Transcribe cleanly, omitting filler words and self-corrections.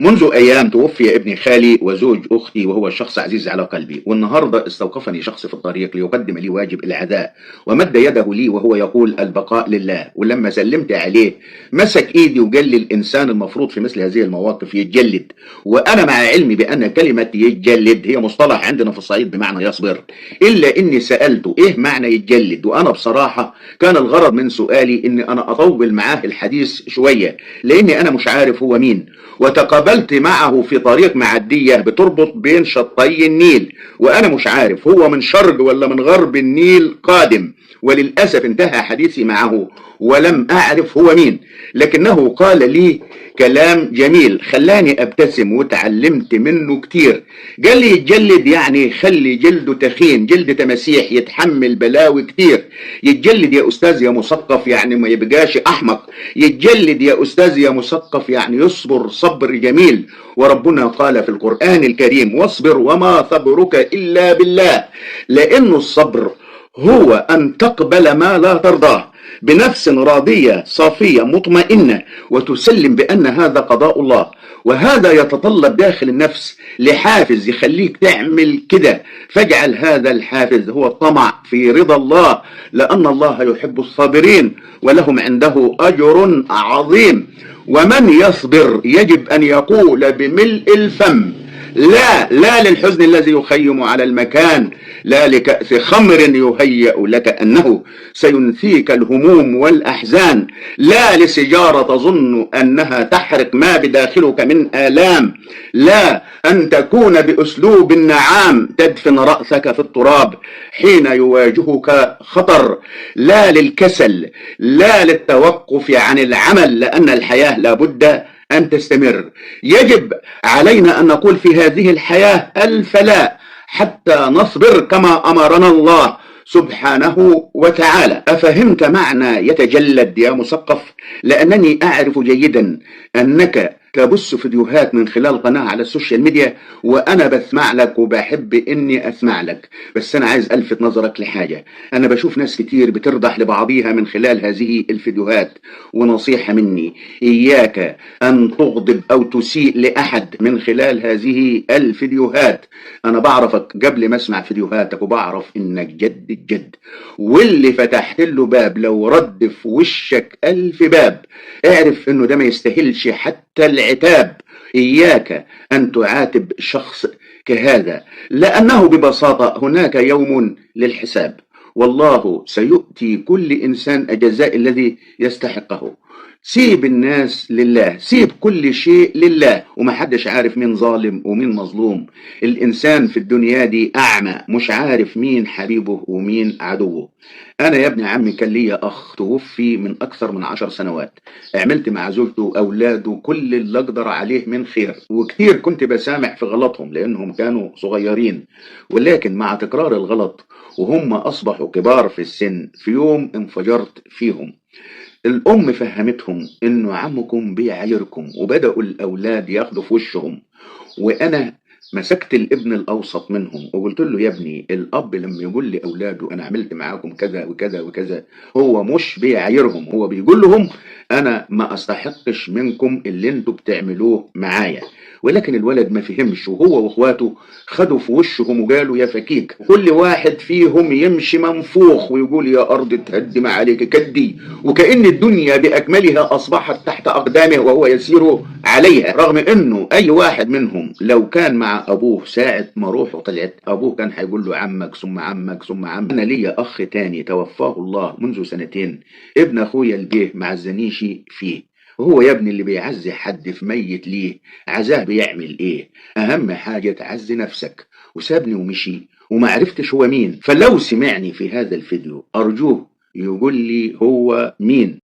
منذ أيام توفي ابن خالي وزوج أختي وهو شخص عزيز على قلبي، والنهاردة استوقفني شخص في الطريق ليقدم لي واجب العزاء، ومد يده لي وهو يقول البقاء لله. ولما سلمت عليه مسك إيدي وقال لي الإنسان المفروض في مثل هذه المواقف يتجلد. وأنا مع علمي بأن كلمة يتجلد هي مصطلح عندنا في الصعيد بمعنى يصبر، إلا إني سألته إيه معنى يتجلد، وأنا بصراحة كان الغرض من سؤالي إني أنا أطول معاه الحديث شوية لأني أنا مش عارف هو مين. وتقابلت معه في طريق معدية بتربط بين شطي النيل، وأنا مش عارف هو من شرق ولا من غرب النيل قادم. وللأسف انتهى حديثي معه ولم أعرف هو مين، لكنه قال لي كلام جميل خلاني أبتسم وتعلمت منه كتير. قال لي يتجلد يعني خلي جلده تخين، جلد تمسيح يتحمل بلاوي كتير. يتجلد يا أستاذ يا مثقف يعني ما يبقاش أحمق. يتجلد يا أستاذ يا مثقف يعني يصبر صبر جميل. وربنا قال في القرآن الكريم واصبر وما صبرك إلا بالله، لأن الصبر هو أن تقبل ما لا ترضاه بنفس راضية صافية مطمئنة وتسلم بأن هذا قضاء الله. وهذا يتطلب داخل النفس لحافز يخليك تعمل كده، فاجعل هذا الحافز هو الطمع في رضا الله، لأن الله يحب الصابرين ولهم عنده أجر عظيم. ومن يصبر يجب أن يقول بملء الفم لا للحزن الذي يخيم على المكان، لا لكأس خمر يهيأ لك أنه سينسيك الهموم والأحزان، لا لسجارة تظن أنها تحرق ما بداخلك من آلام، لا أن تكون بأسلوب النعام تدفن رأسك في التراب حين يواجهك خطر، لا للكسل، لا للتوقف عن العمل، لأن الحياة لابد أن تستمر. يجب علينا أن نقول في هذه الحياة ألف لا حتى نصبر كما أمرنا الله سبحانه وتعالى. أفهمت معنى يتجلد يا مثقف؟ لأنني أعرف جيدا أنك تبث فيديوهات من خلال قناة على السوشيال ميديا، وأنا بسمع لك وبحب إني أسمع لك، بس أنا عايز ألفت نظرك لحاجة. أنا بشوف ناس كتير بترضح لبعضيها من خلال هذه الفيديوهات، ونصيحة مني إياك أن تغضب أو تسيء لأحد من خلال هذه الفيديوهات. أنا بعرفك قبل ما أسمع فيديوهاتك وبعرف إنك جد الجد، واللي فتحت له باب لو رد في وشك 1000 باب اعرف إنه ده ما يستاهلش حتى العتاب. إياك أن تعاتب شخص كهذا، لأنه ببساطة هناك يوم للحساب، والله سيؤتي كل إنسان الجزاء الذي يستحقه. سيب الناس لله، سيب كل شيء لله، ومحدش عارف مين ظالم ومين مظلوم. الإنسان في الدنيا دي أعمى، مش عارف مين حبيبه ومين عدوه. أنا يا ابن عمي كان ليا أخ توفي من أكثر من 10 سنوات، عملت مع زوجته وأولاده كل اللي أقدر عليه من خير، وكتير كنت بسامح في غلطهم لأنهم كانوا صغيرين، ولكن مع تكرار الغلط وهم أصبحوا كبار في السن في يوم انفجرت فيهم. الأم فهمتهم إنه عمكم بيعايركم، وبدأوا الأولاد ياخدوا في وشهم. وأنا مسكت الابن الأوسط منهم وقلت له يا ابني، الأب لما يقول لأولاده أنا عملت معاكم كذا وكذا وكذا، هو مش بيعايرهم، هو بيقول لهم أنا ما أستحقش منكم اللي انتوا بتعملوه معايا. ولكن الولد ما فهمش، وهو واخواته خدوا في وشهم وقالوا يا فكيك. كل واحد فيهم يمشي منفوخ ويقول يا أرض تهدم عليك كدي، وكأن الدنيا بأكملها أصبحت تحت أقدامه وهو يسير عليها، رغم أنه أي واحد منهم لو كان مع أبوه ساعة ما روحه طلعت أبوه كان هيقول له عمك ثم عمك ثم عمك. أنا ليا أخ تاني توفاه الله منذ 2 سنين، ابن أخويا البيه معزنيش فيه، وهو يا ابني اللي بيعزي حد في ميت ليه عزاه بيعمل ايه؟ اهم حاجة تعزي نفسك. وسابني ومشي وما عرفتش هو مين، فلو سمعني في هذا الفيديو ارجوه يقول لي هو مين.